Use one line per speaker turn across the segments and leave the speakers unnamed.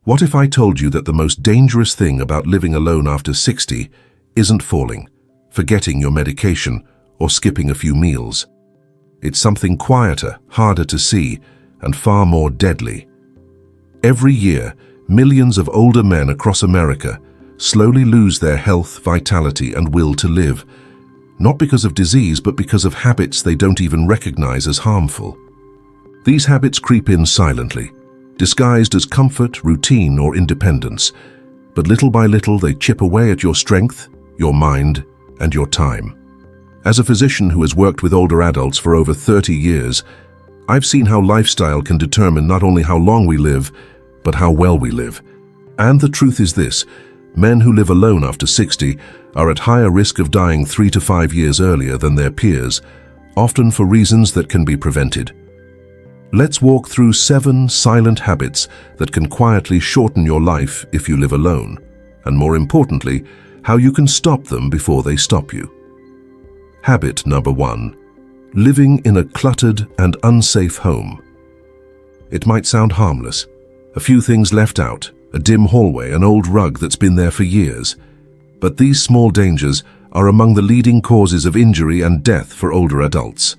What if I told you that the most dangerous thing about living alone after 60 isn't falling, forgetting your medication, or skipping a few meals? It's something quieter, harder to see, and far more deadly. Every year, millions of older men across America slowly lose their health, vitality, and will to live, not because of disease, but because of habits they don't even recognize as harmful. These habits creep in silently, disguised as comfort, routine, or independence, but little by little they chip away at your strength, your mind, and your time. As a physician who has worked with older adults for over 30 years, I've seen how lifestyle can determine not only how long we live, but how well we live. And the truth is this: men who live alone after 60 are at higher risk of dying 3 to 5 years earlier than their peers, often for reasons that can be prevented. Let's walk through 7 silent habits that can quietly shorten your life if you live alone, and more importantly, how you can stop them before they stop you. Habit number 1. Living in a cluttered and unsafe home. It might sound harmless. A few things left out, a dim hallway, an old rug that's been there for years. But these small dangers are among the leading causes of injury and death for older adults.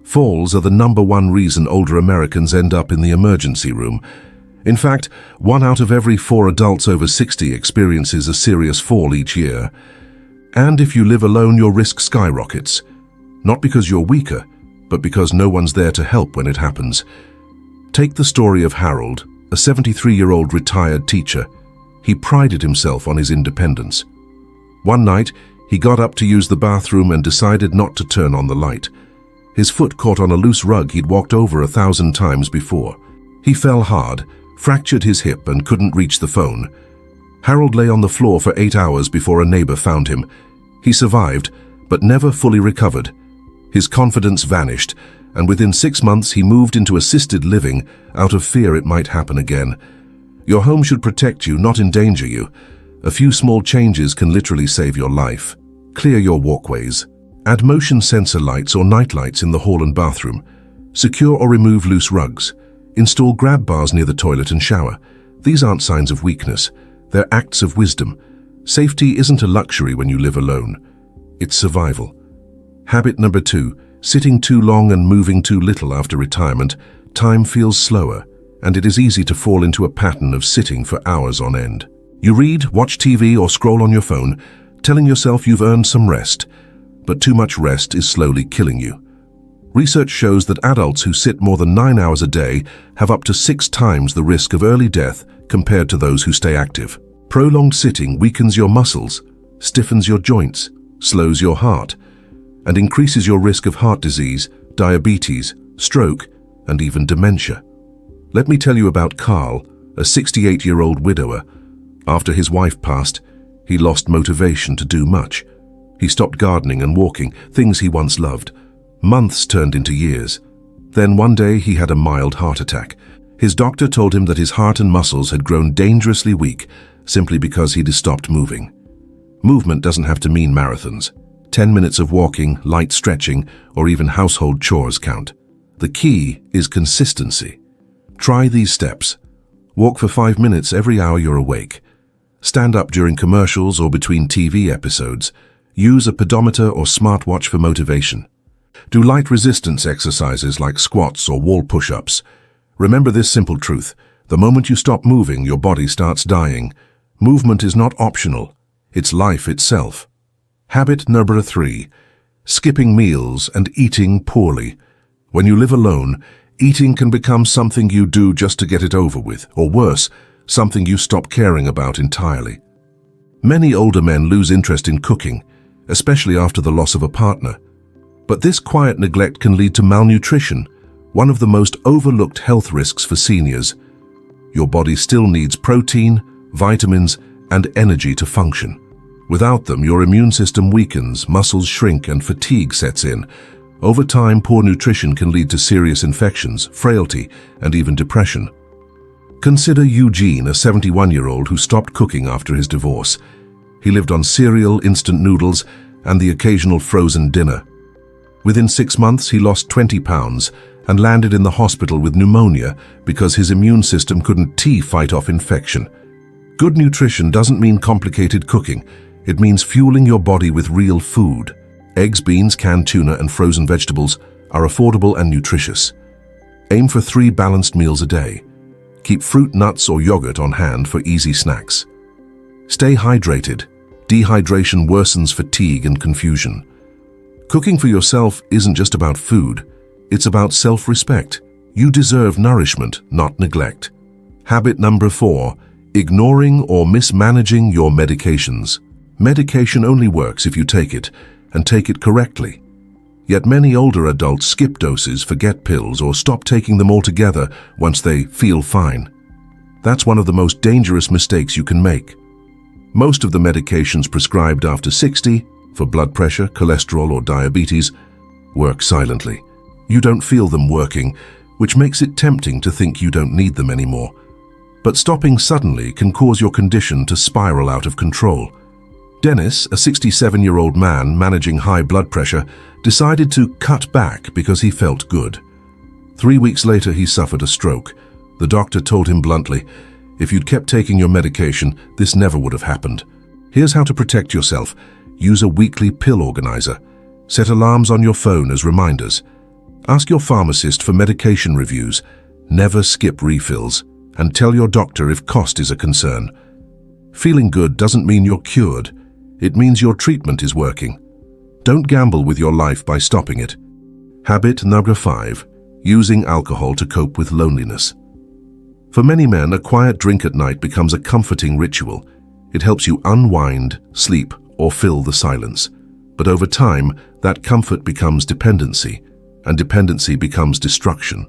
Falls are the #1 reason older Americans end up in the emergency room. In fact, 1 out of every 4 adults over 60 experiences a serious fall each year. And if you live alone, your risk skyrockets. Not because you're weaker, but because no one's there to help when it happens. Take the story of Harold, a 73-year-old retired teacher. He prided himself on his independence. One night, he got up to use the bathroom and decided not to turn on the light. His foot caught on a loose rug he'd walked over 1,000 times before. He fell hard, fractured his hip, and couldn't reach the phone. Harold lay on the floor for 8 hours before a neighbor found him. He survived, but never fully recovered. His confidence vanished, and within 6 months he moved into assisted living out of fear it might happen again. Your home should protect you, not endanger you. A few small changes can literally save your life. Clear your walkways. Add motion sensor lights or night lights in the hall and bathroom. Secure or remove loose rugs. Install grab bars near the toilet and shower. These aren't signs of weakness. They're acts of wisdom. Safety isn't a luxury when you live alone. It's survival. Habit number 2. Sitting too long and moving too little after retirement. Time feels slower, and it is easy to fall into a pattern of sitting for hours on end. You read, watch TV, or scroll on your phone, telling yourself you've earned some rest. But too much rest is slowly killing you. Research shows that adults who sit more than 9 hours a day have up to 6 times the risk of early death compared to those who stay active. Prolonged sitting weakens your muscles, stiffens your joints, slows your heart, and increases your risk of heart disease, diabetes, stroke, and even dementia. Let me tell you about Carl, a 68-year-old widower. After his wife passed, he lost motivation to do much. He stopped gardening and walking, things he once loved. Months turned into years. Then one day he had a mild heart attack. His doctor told him that his heart and muscles had grown dangerously weak simply because he'd stopped moving. Movement doesn't have to mean marathons. 10 minutes of walking, light stretching, or even household chores count. The key is consistency. Try these steps. Walk for 5 minutes every hour you're awake. Stand up during commercials or between TV episodes. Use a pedometer or smartwatch for motivation. Do light resistance exercises like squats or wall push-ups. Remember this simple truth: the moment you stop moving, your body starts dying. Movement is not optional. It's life itself. Habit number 3. Skipping meals and eating poorly. When you live alone, eating can become something you do just to get it over with, or worse, something you stop caring about entirely. Many older men lose interest in cooking, especially after the loss of a partner. But this quiet neglect can lead to malnutrition, one of the most overlooked health risks for seniors. Your body still needs protein, vitamins, and energy to function. Without them, your immune system weakens, muscles shrink, and fatigue sets in. Over time, poor nutrition can lead to serious infections, frailty, and even depression. Consider Eugene, a 71-year-old who stopped cooking after his divorce. He lived on cereal, instant noodles, and the occasional frozen dinner. Within 6 months, he lost 20 pounds and landed in the hospital with pneumonia because his immune system couldn't fight off infection. Good nutrition doesn't mean complicated cooking. It means fueling your body with real food. Eggs, beans, canned tuna, and frozen vegetables are affordable and nutritious. Aim for 3 balanced meals a day. Keep fruit, nuts, or yogurt on hand for easy snacks. Stay hydrated. Dehydration worsens fatigue and confusion. Cooking for yourself isn't just about food. It's about self-respect. You deserve nourishment, not neglect. Habit number 4. Ignoring or mismanaging your medications. Medication only works if you take it, and take it correctly. Yet many older adults skip doses, forget pills, or stop taking them altogether once they feel fine. That's one of the most dangerous mistakes you can make. Most of the medications prescribed after 60, for blood pressure, cholesterol, or diabetes, work silently. You don't feel them working, which makes it tempting to think you don't need them anymore. But stopping suddenly can cause your condition to spiral out of control. Dennis, a 67-year-old man managing high blood pressure, decided to cut back because he felt good. 3 weeks later, he suffered a stroke. The doctor told him bluntly, "If you'd kept taking your medication, this never would have happened. Here's how to protect yourself. Use a weekly pill organizer. Set alarms on your phone as reminders. Ask your pharmacist for medication reviews. Never skip refills. And tell your doctor if cost is a concern." Feeling good doesn't mean you're cured. It means your treatment is working. Don't gamble with your life by stopping it. Habit number 5. Using alcohol to cope with loneliness. For many men, a quiet drink at night becomes a comforting ritual. It helps you unwind, sleep, or fill the silence. But over time, that comfort becomes dependency, and dependency becomes destruction.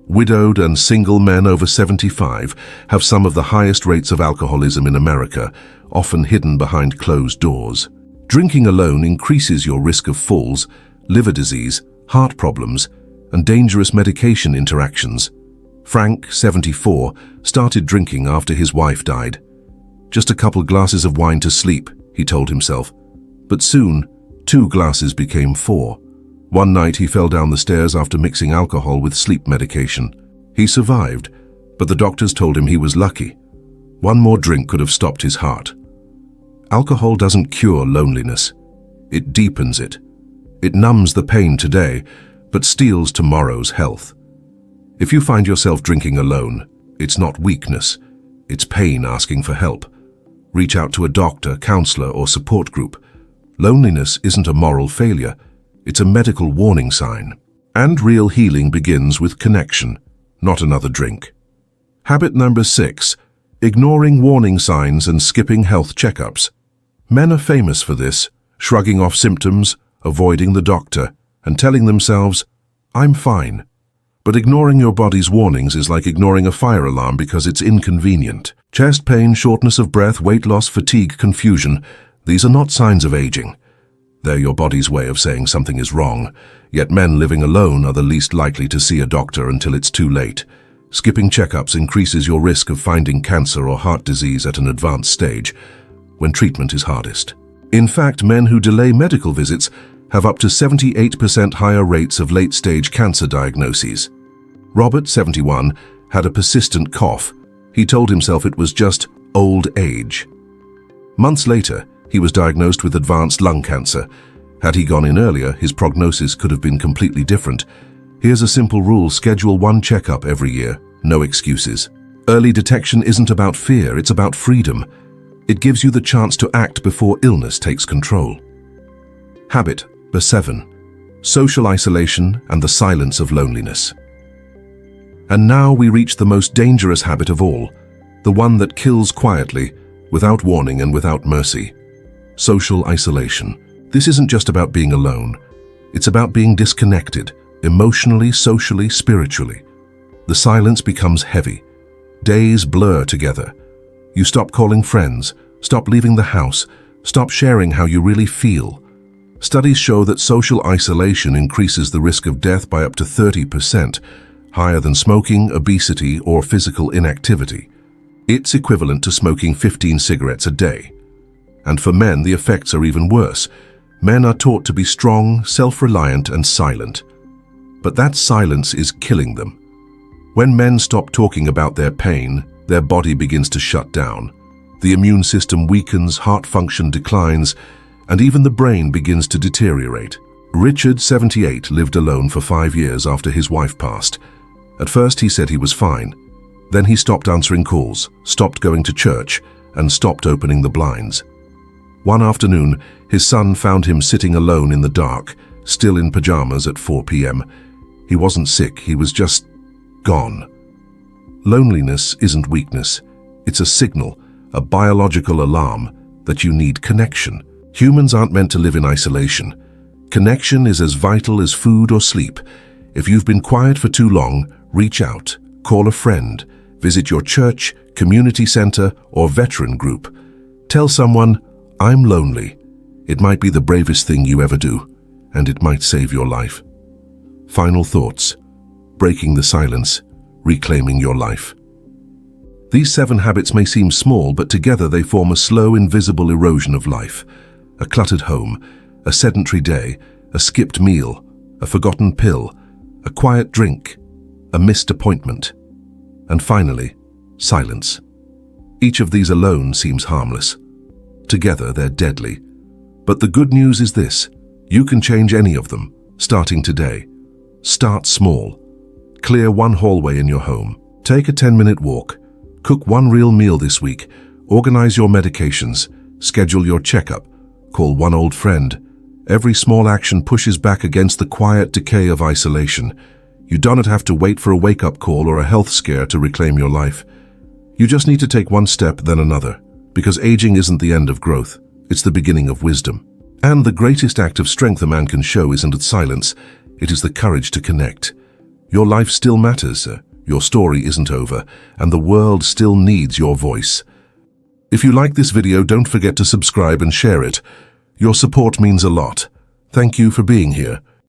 Widowed and single men over 75 have some of the highest rates of alcoholism in America, often hidden behind closed doors. Drinking alone increases your risk of falls, liver disease, heart problems, and dangerous medication interactions. Frank, 74, started drinking after his wife died. "Just a couple glasses of wine to sleep," he told himself. But soon, 2 glasses became 4. One night he fell down the stairs after mixing alcohol with sleep medication. He survived, but the doctors told him he was lucky. One more drink could have stopped his heart. Alcohol doesn't cure loneliness. It deepens it. It numbs the pain today, but steals tomorrow's health. If you find yourself drinking alone, it's not weakness. It's pain asking for help. Reach out to a doctor, counselor, or support group. Loneliness isn't a moral failure. It's a medical warning sign. And real healing begins with connection, not another drink. Habit number 6. Ignoring warning signs and skipping health checkups. Men are famous for this, shrugging off symptoms, avoiding the doctor, and telling themselves, "I'm fine." But ignoring your body's warnings is like ignoring a fire alarm because it's inconvenient. Chest pain, shortness of breath, weight loss, fatigue, confusion, these are not signs of aging. They're your body's way of saying something is wrong, yet men living alone are the least likely to see a doctor until it's too late. Skipping checkups increases your risk of finding cancer or heart disease at an advanced stage, when treatment is hardest. In fact, men who delay medical visits have up to 78% higher rates of late-stage cancer diagnoses. Robert, 71, had a persistent cough. He told himself it was just old age. Months later, he was diagnosed with advanced lung cancer. Had he gone in earlier, his prognosis could have been completely different. Here's a simple rule: schedule 1 checkup every year, no excuses. Early detection isn't about fear, it's about freedom. It gives you the chance to act before illness takes control. Habit number 7. Social isolation and the silence of loneliness. And now we reach the most dangerous habit of all, the one that kills quietly, without warning and without mercy. Social isolation. This isn't just about being alone. It's about being disconnected, emotionally, socially, spiritually. The silence becomes heavy. Days blur together. You stop calling friends, stop leaving the house, stop sharing how you really feel. Studies show that social isolation increases the risk of death by up to 30%, higher than smoking, obesity, or physical inactivity. It's equivalent to smoking 15 cigarettes a day. And for men, the effects are even worse. Men are taught to be strong, self-reliant, and silent. But that silence is killing them. When men stop talking about their pain, their body begins to shut down. The immune system weakens, heart function declines, and even the brain begins to deteriorate. Richard, 78, lived alone for 5 years after his wife passed. At first he said he was fine. Then he stopped answering calls, stopped going to church, and stopped opening the blinds. One afternoon, his son found him sitting alone in the dark, still in pajamas at 4 p.m. He wasn't sick, he was just gone. Loneliness isn't weakness. It's a signal, a biological alarm that you need connection. Humans aren't meant to live in isolation. Connection is as vital as food or sleep. If you've been quiet for too long, reach out, call a friend, visit your church, community center, or veteran group. Tell someone, I'm lonely. It might be the bravest thing you ever do, and it might save your life. Final thoughts. Breaking the silence, reclaiming your life. These 7 habits may seem small, but together they form a slow, invisible erosion of life. A cluttered home, a sedentary day, a skipped meal, a forgotten pill, a quiet drink, a missed appointment, and finally, silence. Each of these alone seems harmless. Together, they're deadly. But the good news is this: you can change any of them, starting today. Start small. Clear one hallway in your home. Take a 10-minute walk. Cook one real meal this week. Organize your medications. Schedule your checkup. Call one old friend. Every small action pushes back against the quiet decay of isolation. You don't have to wait for a wake-up call or a health scare to reclaim your life. You just need to take one step, then another. Because aging isn't the end of growth. It's the beginning of wisdom. And the greatest act of strength a man can show isn't silence. It is the courage to connect. Your life still matters. Your story isn't over. And the world still needs your voice. If you like this video, don't forget to subscribe and share it. Your support means a lot. Thank you for being here.